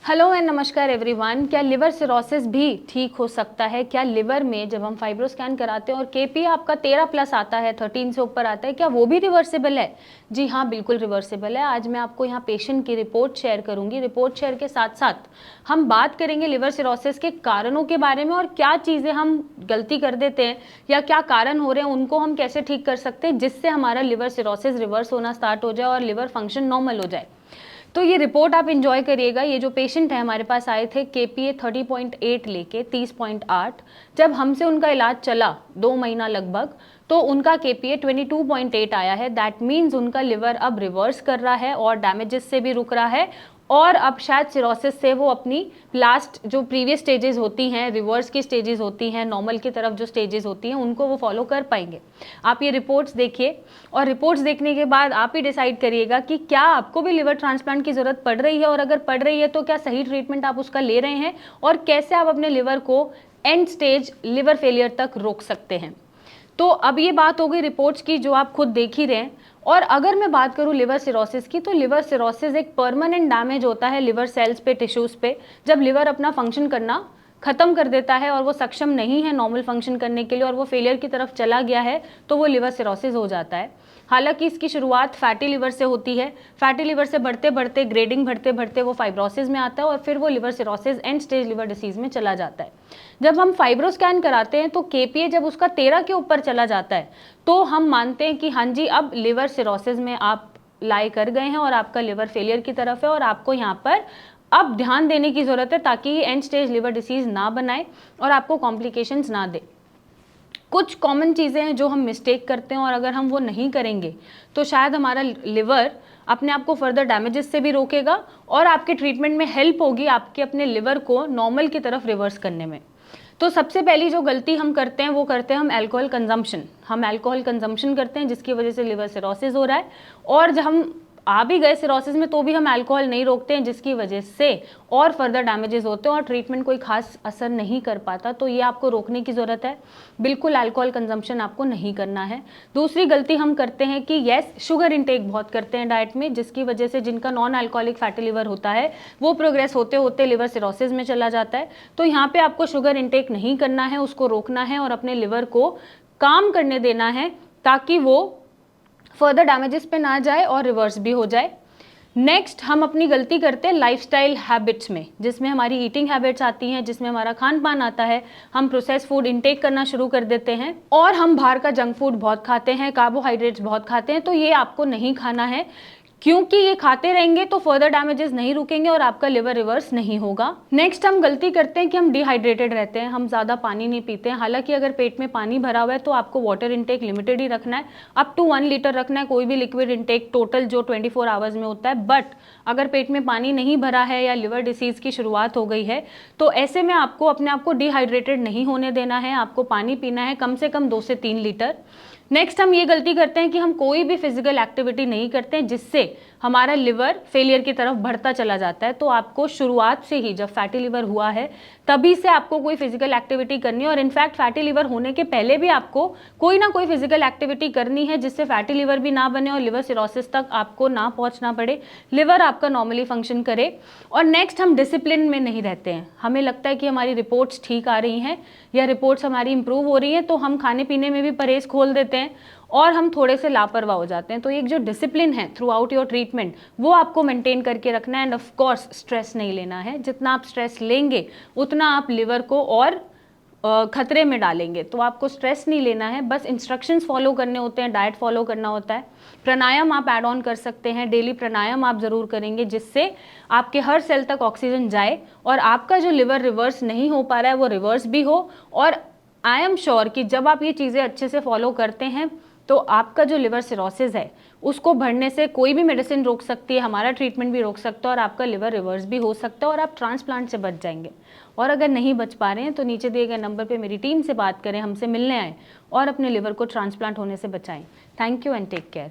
Hello and नमस्कार everyone. क्या liver cirrhosis भी ठीक हो सकता है? क्या लिवर में जब हम फाइब्रो स्कैन कराते हैं और केपी आपका 13+ आता है, 13 से ऊपर आता है, क्या वो भी रिवर्सिबल है? जी हाँ, बिल्कुल रिवर्सिबल है। आज मैं आपको यहाँ पेशेंट की रिपोर्ट शेयर करूंगी। रिपोर्ट शेयर के साथ साथ हम बात करेंगे लिवर सिरोसिस के कारणों के बारे में और क्या चीज़ें हम गलती कर देते हैं या क्या कारण हो रहे हैं उनको हम कैसे ठीक कर सकते हैं जिससे हमारा लिवर सिरोसिस रिवर्स होना स्टार्ट हो जाए और लिवर फंक्शन नॉर्मल हो जाए। तो ये रिपोर्ट आप इंजॉय करिएगा। ये जो पेशेंट है हमारे पास आए थे केपीए 30.8 लेके 30.8, जब हमसे उनका इलाज चला 2 महीना लगभग, तो उनका केपीए 22.8 आया है। दैट मीन्स उनका लिवर अब रिवर्स कर रहा है और डैमेजेस से भी रुक रहा है और अब शायद सिरोसिस से वो अपनी लास्ट जो प्रीवियस स्टेजेस होती हैं, रिवर्स की स्टेजेस होती हैं, नॉर्मल की तरफ जो स्टेजेस होती हैं, उनको वो फॉलो कर पाएंगे। आप ये रिपोर्ट्स देखिए और रिपोर्ट्स देखने के बाद आप ही डिसाइड करिएगा कि क्या आपको भी लिवर ट्रांसप्लांट की ज़रूरत पड़ रही है और अगर पड़ रही है तो क्या सही ट्रीटमेंट आप उसका ले रहे हैं और कैसे आप अपने लिवर को एंड स्टेज लिवर फेलियर तक रोक सकते हैं। तो अब ये बात हो गई रिपोर्ट्स की जो आप खुद देख ही रहे हैं। और अगर मैं बात करूं लिवर सिरोसिस की, तो लिवर सिरोसिस एक परमानेंट डैमेज होता है लिवर सेल्स पे, टिश्यूज पे। जब लिवर अपना फंक्शन करना खत्म कर देता है और वो सक्षम नहीं है नॉर्मल फंक्शन करने के लिए और वो फेलियर की तरफ चला गया है, तो वो लिवर सिरोसिस हो जाता है। हालांकि इसकी शुरुआत फैटी लिवर से होती है। फैटी लिवर से बढ़ते बढ़ते ग्रेडिंग बढ़ते बढ़ते वो फाइब्रोसिस में आता है और फिर वो liver cirrhosis and stage liver disease में चला जाता है। जब हम फाइब्रो स्कैन कराते हैं तो केपीए जब उसका 13 के ऊपर चला जाता है तो हम मानते हैं कि हाँ जी, अब लिवर सिरोसिस में आप लाई कर गए हैं और आपका लिवर फेलियर की तरफ है और आपको यहाँ पर अब ध्यान देने की ज़रूरत है ताकि ये एंड स्टेज लिवर डिसीज़ ना बनाए और आपको कॉम्प्लिकेशंस ना दे। कुछ कॉमन चीज़ें हैं जो हम मिस्टेक करते हैं और अगर हम वो नहीं करेंगे तो शायद हमारा लिवर अपने आप को फर्दर डैमेजेस से भी रोकेगा और आपके ट्रीटमेंट में हेल्प होगी आपके अपने लिवर को नॉर्मल की तरफ रिवर्स करने में। तो सबसे पहली जो गलती हम करते हैं वो करते हैं हम अल्कोहल कंजम्पशन। हम अल्कोहल कंजम्पशन करते हैं जिसकी वजह से लिवर सिरोसिस हो रहा है और जब हम आ भी गए सिरोसिस में तो भी हम अल्कोहल नहीं रोकते हैं जिसकी वजह से और फर्दर डैमेजेस होते हैं और ट्रीटमेंट कोई खास असर नहीं कर पाता। तो ये आपको रोकने की ज़रूरत है। बिल्कुल अल्कोहल कंजम्पशन आपको नहीं करना है। दूसरी गलती हम करते हैं कि यस, शुगर इंटेक बहुत करते हैं डाइट में, जिसकी वजह से जिनका नॉन अल्कोहलिक फैटी लिवर होता है वो प्रोग्रेस होते होते लिवर सिरोसिस में चला जाता है। तो यहाँ पर आपको शुगर इंटेक नहीं करना है, उसको रोकना है और अपने लिवर को काम करने देना है ताकि वो फर्दर डैमेजेस पे ना जाए और रिवर्स भी हो जाए। नेक्स्ट हम अपनी गलती करते हैं लाइफस्टाइल हैबिट्स में, जिसमें हमारी ईटिंग हैबिट्स आती हैं, जिसमें हमारा खान पान आता है। हम प्रोसेस फूड इंटेक करना शुरू कर देते हैं और हम बाहर का जंक फूड बहुत खाते हैं, कार्बोहाइड्रेट्स बहुत खाते हैं। तो ये आपको नहीं खाना है क्योंकि ये खाते रहेंगे तो फर्दर डैमेजेस नहीं रुकेंगे और आपका लिवर रिवर्स नहीं होगा। नेक्स्ट हम गलती करते हैं कि हम डिहाइड्रेटेड रहते हैं, हम ज़्यादा पानी नहीं पीते हैं। हालांकि अगर पेट में पानी भरा हुआ है तो आपको वाटर इंटेक लिमिटेड ही रखना है, अप टू 1 लीटर रखना है, कोई भी लिक्विड इंटेक टोटल जो 24 आवर्स में होता है। बट अगर पेट में पानी नहीं भरा है या लिवर डिसीज़ की शुरुआत हो गई है तो ऐसे में आपको अपने आप को डिहाइड्रेटेड नहीं होने देना है, आपको पानी पीना है कम से कम 2 से 3 लीटर। नेक्स्ट हम ये गलती करते हैं कि हम कोई भी फिजिकल एक्टिविटी नहीं करते हैं जिससे हमारा लिवर फेलियर की तरफ बढ़ता चला जाता है। तो आपको शुरुआत से ही जब फैटी लिवर हुआ है तभी से आपको कोई फिजिकल एक्टिविटी करनी है और इनफैक्ट फैटी लिवर होने के पहले भी आपको कोई ना कोई फिजिकल एक्टिविटी करनी है जिससे फैटी लिवर भी ना बने और लिवर सिरोसिस तक आपको ना पहुंचना पड़े, लिवर आपका नॉर्मली फंक्शन करे। और नेक्स्ट हम डिसिप्लिन में नहीं रहते हैं। हमें लगता है कि हमारी रिपोर्ट्स ठीक आ रही हैं या रिपोर्ट्स हमारी इंप्रूव हो रही हैं तो हम खाने पीने में भी परहेज खोल देते हैं और हम थोड़े से लापरवाह हो जाते हैं। तो एक जो डिसिप्लिन है थ्रू आउट योर ट्रीटमेंट वो आपको मेंटेन करके रखना है एंड ऑफ कोर्स स्ट्रेस नहीं लेना है। जितना आप स्ट्रेस लेंगे उतना आप लिवर को और खतरे में डालेंगे। तो आपको स्ट्रेस नहीं लेना है, बस इंस्ट्रक्शंस फॉलो करने होते हैं, डाइट फॉलो करना होता है। प्राणायाम आप ऐड ऑन कर सकते हैं, डेली प्राणायाम आप ज़रूर करेंगे जिससे आपके हर सेल तक ऑक्सीजन जाए और आपका जो लिवर रिवर्स नहीं हो पा रहा है वो रिवर्स भी हो। और आई एम श्योर कि जब आप ये चीज़ें अच्छे से फॉलो करते हैं तो आपका जो लिवर सिरोसिस है उसको बढ़ने से कोई भी मेडिसिन रोक सकती है, हमारा ट्रीटमेंट भी रोक सकता है और आपका लिवर रिवर्स भी हो सकता है और आप ट्रांसप्लांट से बच जाएंगे। और अगर नहीं बच पा रहे हैं तो नीचे दिए गए नंबर पे मेरी टीम से बात करें, हमसे मिलने आएँ और अपने लिवर को ट्रांसप्लांट होने से बचाएं। Thank you and take care.